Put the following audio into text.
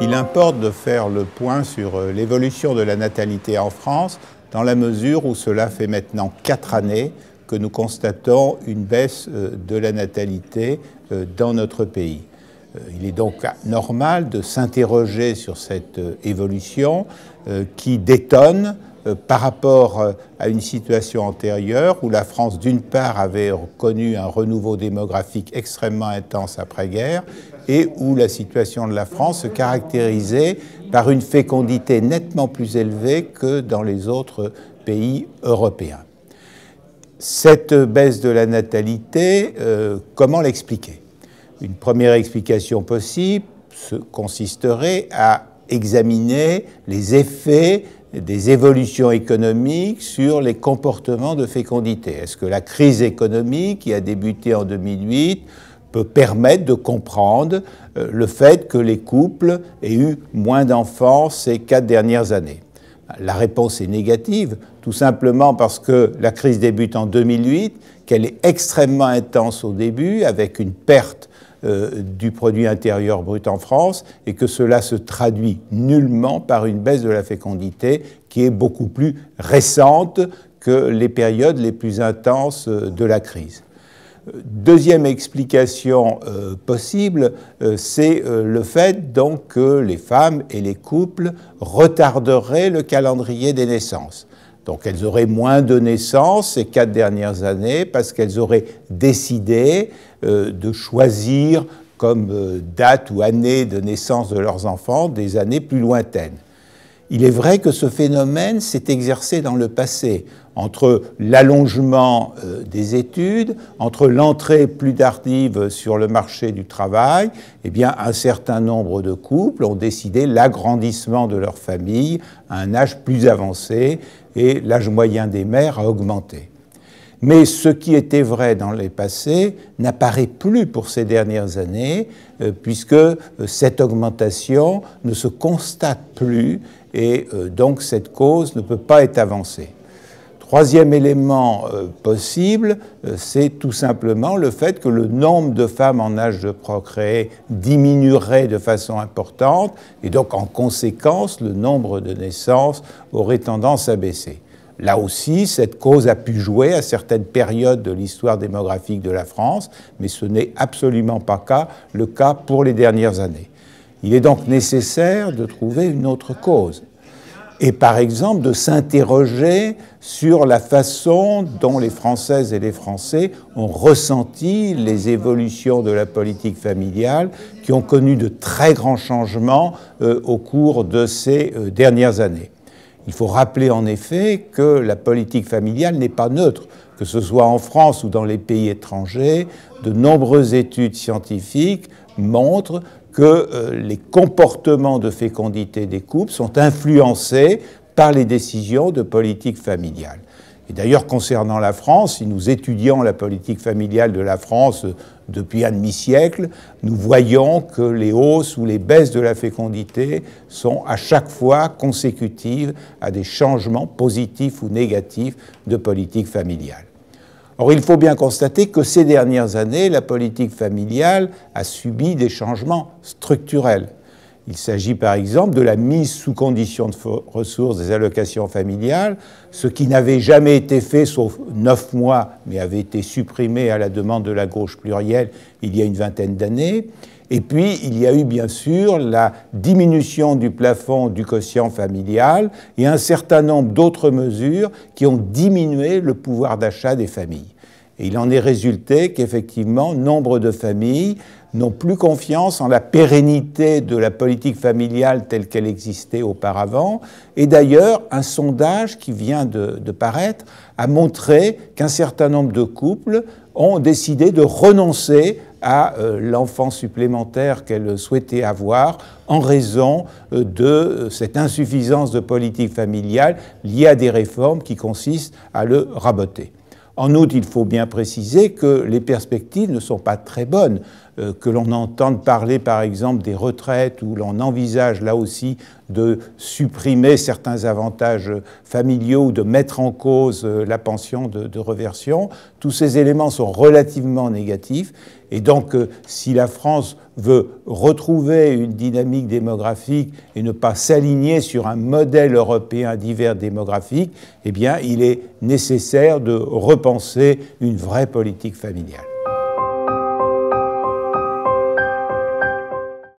Il importe de faire le point sur l'évolution de la natalité en France, dans la mesure où cela fait maintenant 4 années que nous constatons une baisse de la natalité dans notre pays. Il est donc normal de s'interroger sur cette évolution qui détonne par rapport à une situation antérieure où la France, d'une part, avait connu un renouveau démographique extrêmement intense après-guerre et où la situation de la France se caractérisait par une fécondité nettement plus élevée que dans les autres pays européens. Cette baisse de la natalité, comment l'expliquer? Une première explication possible consisterait à examiner les effets des évolutions économiques sur les comportements de fécondité. Est-ce que la crise économique qui a débuté en 2008 peut permettre de comprendre le fait que les couples aient eu moins d'enfants ces 4 dernières années? La réponse est négative, tout simplement parce que la crise débute en 2008, qu'elle est extrêmement intense au début, avec une perte du produit intérieur brut en France, et que cela se traduit nullement par une baisse de la fécondité qui est beaucoup plus récente que les périodes les plus intenses de la crise. Deuxième explication possible, c'est le fait donc que les femmes et les couples retarderaient le calendrier des naissances. Donc elles auraient moins de naissances ces 4 dernières années parce qu'elles auraient décidé de choisir comme date ou année de naissance de leurs enfants des années plus lointaines. Il est vrai que ce phénomène s'est exercé dans le passé, entre l'allongement des études, entre l'entrée plus tardive sur le marché du travail, eh bien, un certain nombre de couples ont décidé l'agrandissement de leur famille à un âge plus avancé et l'âge moyen des mères a augmenté. Mais ce qui était vrai dans les passés n'apparaît plus pour ces dernières années, puisque cette augmentation ne se constate plus et donc cette cause ne peut pas être avancée. Troisième élément possible, c'est tout simplement le fait que le nombre de femmes en âge de procréer diminuerait de façon importante et donc en conséquence le nombre de naissances aurait tendance à baisser. Là aussi, cette cause a pu jouer à certaines périodes de l'histoire démographique de la France, mais ce n'est absolument pas le cas pour les dernières années. Il est donc nécessaire de trouver une autre cause. Et par exemple de s'interroger sur la façon dont les Françaises et les Français ont ressenti les évolutions de la politique familiale qui ont connu de très grands changements au cours de ces dernières années. Il faut rappeler en effet que la politique familiale n'est pas neutre, que ce soit en France ou dans les pays étrangers. De nombreuses études scientifiques montrent que les comportements de fécondité des couples sont influencés par les décisions de politique familiale. Et d'ailleurs, concernant la France, si nous étudions la politique familiale de la France depuis un demi-siècle, nous voyons que les hausses ou les baisses de la fécondité sont à chaque fois consécutives à des changements positifs ou négatifs de politique familiale. Or, il faut bien constater que ces dernières années, la politique familiale a subi des changements structurels. Il s'agit par exemple de la mise sous condition de ressources des allocations familiales, ce qui n'avait jamais été fait sauf 9 mois, mais avait été supprimé à la demande de la gauche plurielle il y a une vingtaine d'années. Et puis, il y a eu bien sûr la diminution du plafond du quotient familial et un certain nombre d'autres mesures qui ont diminué le pouvoir d'achat des familles. Et il en est résulté qu'effectivement, nombre de familles n'ont plus confiance en la pérennité de la politique familiale telle qu'elle existait auparavant. Et d'ailleurs, un sondage qui vient de paraître a montré qu'un certain nombre de couples ont décidé de renoncer à l'enfant supplémentaire qu'elles souhaitaient avoir en raison de cette insuffisance de politique familiale liée à des réformes qui consistent à le raboter. En outre, il faut bien préciser que les perspectives ne sont pas très bonnes. que l'on entende parler par exemple des retraites, où l'on envisage là aussi de supprimer certains avantages familiaux ou de mettre en cause la pension de réversion. Tous ces éléments sont relativement négatifs. Et donc, si la France veut retrouver une dynamique démographique et ne pas s'aligner sur un modèle européen divers démographique, eh bien, il est nécessaire de repenser une vraie politique familiale.